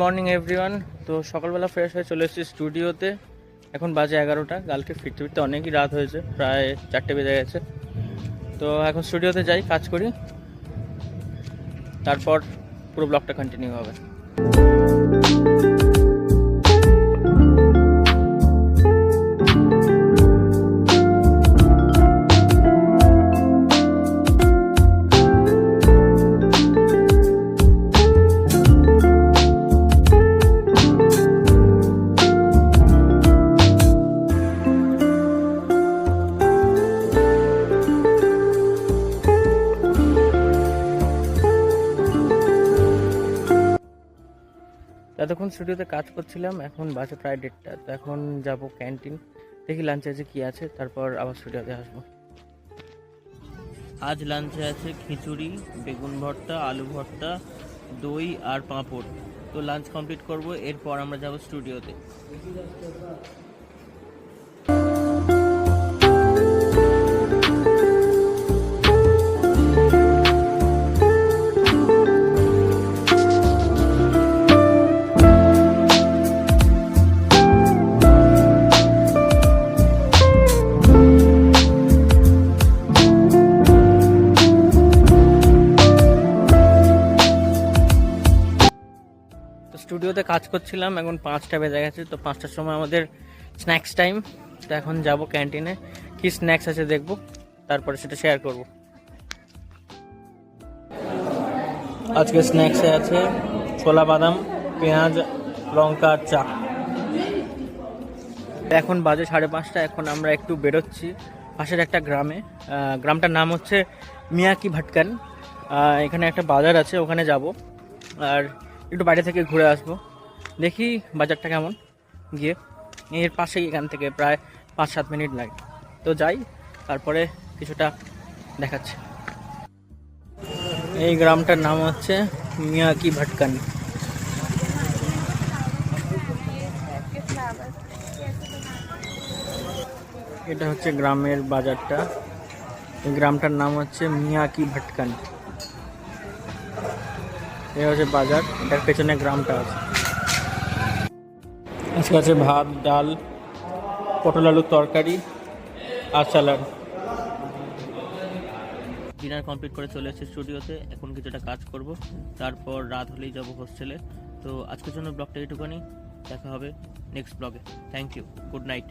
Morning everyone. তো সকালবেলা fresh হয়ে চলে এসেছি স্টুডিওতে। এখন বাজে 11টা। কালকে ফিরতে ফিরতে অনেকই রাত হয়েছে, প্রায় 4টে বেজে গেছে। তো এখন স্টুডিওতে যাই, কাজ করি, তারপর পুরো ব্লগটা কন্টিনিউ হবে। এতক্ষণ স্টুডিওতে কাজ করছিলাম, এখন বাজে প্রায় 1:30। তো এখন যাব ক্যান্টিন, দেখি লাঞ্চে আছে কি আছে, তারপর আবার স্টুডিওতে আসবো। আজ লাঞ্চে আছে খিচুড়ি, বেগুন ভর্তা, আলু ভর্তা, দই আর পাঁপড়। তো লাঞ্চ কমপ্লিট করব, এরপর আমরা যাব স্টুডিওতে। স্টুডিওতে কাজ করছিলাম, এখন 5টা বেজে গেছে। তো 5টার সময় আমাদের স্ন্যাক্স টাইম। তো এখন যাব ক্যান্টিনে, কি স্ন্যাক্স আছে দেখব, তারপরে সেটা শেয়ার করব। আজকে স্ন্যাক্সে আছে ছোলা বাদাম, পেঁয়াজ, লঙ্কা আর চা। এখন বাজে 5:30। এখন আমরা একটু বেরোচ্ছি পাশের একটা গ্রামে। গ্রামটার নাম হচ্ছে মিয়াকি ভাটকান। এখানে একটা বাজার আছে, ওখানে যাব আর একটু বাইরে থেকে ঘুরে আসবো। দেখি বাজারটা কেমন, গিয়ে এর পাশেই, এখান থেকে প্রায় 5-7 মিনিট লাগে। তো যাই, তারপরে কিছুটা দেখাচ্ছি। এই গ্রামটার নাম হচ্ছে মিয়াকি ভাটকান। এটা হচ্ছে গ্রামের বাজারটা। এই গ্রামটার নাম হচ্ছে মিয়াকি ভাটকান। এই হচ্ছে বাজার, এটার পেছনে গ্রামটা আছে। আজকে আছে ভাত, ডাল, পটল আলুর তরকারি আর স্যালাড। ডিনার কমপ্লিট করে চলে এসেছি স্টুডিওতে। এখন কিছুটা কাজ করব, তারপর রাত হলেই যাব হোস্টেলে। তো আজকের জন্য ব্লগটা এইটুকুনি, দেখা হবে নেক্সট ব্লগে। Thank you, good night.